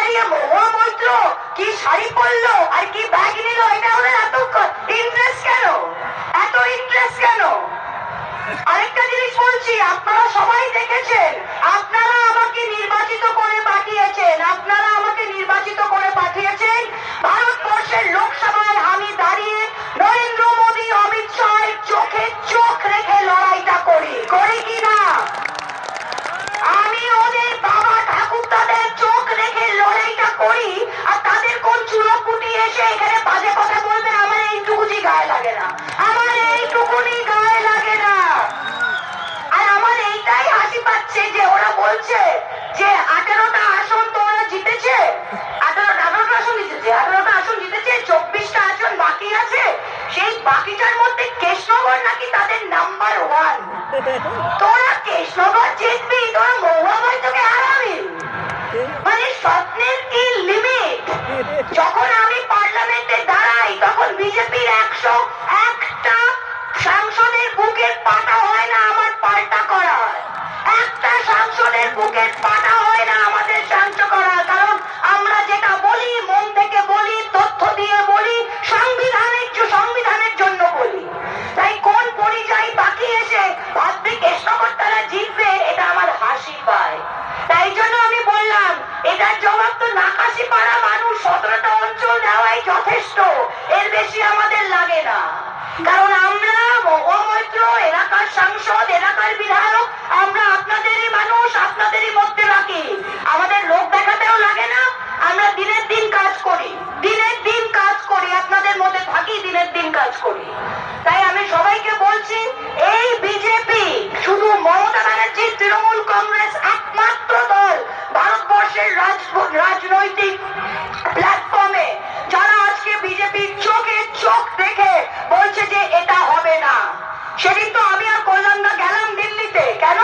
দাঁড়িয়ে মহুয়া মৈত্র কি শাড়ি পরলো আর কি ব্যাগ নিল, এটা ওদের এত ইন্টারেস্ট কেন, এত ইন্টারেস্ট কেন? আরেকটা জিনিস বলছি, আপনারা সবাই দেখেছেন, আপনারা আমাকে নির্বাচিত করে পাঠিয়েছেন, আপনারা আমাকে নির্বাচিত করে পাঠিয়েছেন ভারতবর্ষের লোকসভায় আমি দাঁড়িয়ে নরেন্দ্র মোদী অমিত শাহের চোখে চোখ রেখে লড়াইটা করি কি না? আমি ওদের বাবা ঠাকুরদাদের চোখ রেখে লড়াইটা করি, আর তাদের কোন চুলোপুটি এসে এখানে বাজে কথা বলবে আমার এইটুকুনি গায়ে লাগে না, আমার এইটুকুনি গায়ে লাগে না। আর আমার এইটাই হাসি পাচ্ছে যে ওরা বলছে যে 18টা আসন তো ওরা জিতেছে, 18টা আসন জিতেছে, 18টা আসন জিতেছে, 24টা আসন বাকি আছে, সেই বাকিটার মধ্যে কৃষ্ণগড় নাকি তাদের নাম্বার 1। তোরা কৃষ্ণগড় জিতবি, তোরা মহুয়া মৈত্রকে হারাবি, মানে স্বপ্নের কি লিমিট? যখন আমি পার্লামেন্টে দাঁড়াই তখন বিজেপির 101টা সাংসদের বুকের পাটা হয় না আমার পাল্টা করার, একটা সাংসদের বুকের পাটা হয় না আমাদের শান্ত করার, কারণ আমরা যেটা বলি মন থেকে বলি, তথ্য দিয়ে বলি, সংবিধানের জন্য বলি। তাই কোন পরিযায়ী বাকি এসে ভাববে কৃষ্ণগড় তারা জিতবে, এটা আমার হাসি পায়। তাই জন্য আমি বললাম এটার জবাব তো নাকাশি পাড়া মানুষ 17টা অঞ্চল দেওয়াই যথেষ্ট, এর বেশি আমাদের লাগে না, কারণ আমরা মহুয়া মৈত্র এলাকার সাংসদ, এলাকার বিধায়ক, আমরা আপনাদেরই মানুষ, আপনাদেরই মধ্যে রাখি, আমাদের লোক দেখাতেও লাগে না, আমরা দিনের দিন কাজ করি, আপনাদের মধ্যে থাকি, দিনের দিন কাজ করি। তাই আমি সবাইকে বলছি, এই বিজেপি শুধু মমতা ব্যানার্জির তৃণমূল কংগ্রেস একমাত্র দল ভারতবর্ষের রাজনৈতিক প্ল্যাটফর্মে যারা আজকে বিজেপির চোখে চোখ দেখে বলছে যে এটা হবে না। সেদিন তো আমি আর কল্যাণদা গেলাম দিল্লিতে, কেন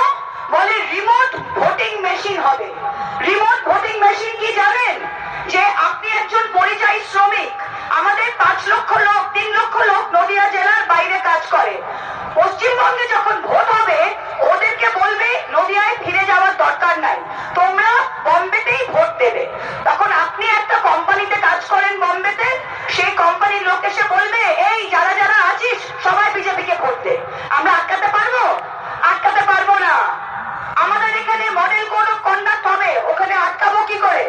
বলে রিমোট ভোটিং মেশিন হবে। রিমোট ভোটিং মেশিন কি জানেন? যে আপনি একজন পরিযায়ী শ্রমিক, আমাদের 5 লক্ষ লোক, 3 লক্ষ লোক নদিয়া জেলার বাইরে কাজ করে, পশ্চিমবঙ্গে যখন ভোট হবে ওদেরকে বলবে নদিয়ায় ফিরে যাওয়ার দরকার নাই, তোমরা বম্বেতেই ভোট দেবে। তখন আপনি একটা কোম্পানিতে কাজ করেন বম্বেতে, সেই কোম্পানির লোক এসে বলবে এই যারা যারা আছিস সবাই বিজেপিকে ভোট দে। আমরা আটকাতে পারবো? আটকাতে পারবো না। আমাদের এখানে মডেল কোড অফ কন্ডাক্ট হবে, ওখানে আটকাবো কি করে?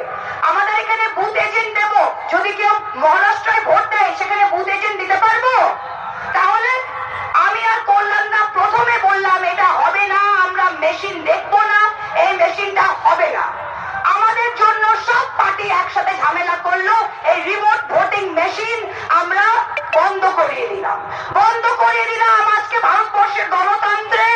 আমাদের এখানে বুথ এজেন্ট দেবো, যদি কেউ মহারাষ্ট্রায় ভোট দেয় সেখানে বুথ এজেন্ট দিতে পারবো? তাহলে আমি আর কল্যাণদা প্রথমে বললাম এটা হবে না, আমরা মেশিন দেখবো না, এই মেশিনটা হবে না। আমাদের জন্য সব পার্টি একসাথে ঝামেলা করলো, এই রিমোট ভোটিং মেশিন আমরা বন্ধ করিয়ে দিলাম। আজকে ভারতবর্ষের গণতন্ত্রে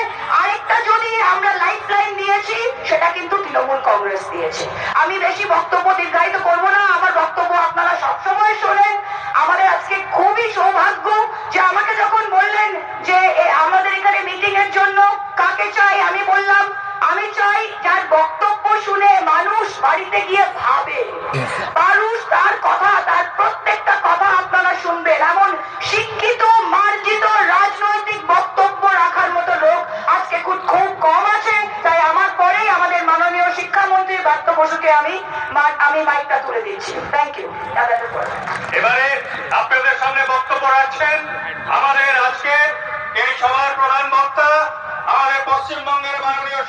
আরেকটা যদি আমরা লাইফ লাইন দিয়েছি, সেটা কিন্তু তৃণমূল কংগ্রেস দিয়েছে। আমি বেশি বক্তব্য দীর্ঘায়িত করবো না, আমার বক্তব্য আপনারা সবসময় শোনেন। আমাদের আজকে খুবই সৌভাগ্য যে আমাকে যখন বললেন যে আমাদের এখানে মিটিং এর জন্য কাকে চাই, আমি বললাম আমি চাই যার বক্তব্য শুনে মানুষ বাড়িতে গিয়ে ভাবে, মানুষ তার কথা, তার প্রত্যেকটা কথা আপনারা শুনবেন, এমন শিক্ষিত মার্জিত রাজনৈতিক বক্তব্য রাখার মতো লোক আজকে খুব কম আছে। তাই আমার পরেই আমাদের মাননীয় শিক্ষামন্ত্রী ব্রাত্য বসুকে আমি মাইকটা তুলে দিচ্ছি। Thank you. এবারে আপনাদের সামনে বক্তব্য রাখছেন আমাদের আজকে এই সভার প্রধান বক্তা, আমাদের পশ্চিমবঙ্গের মাননীয়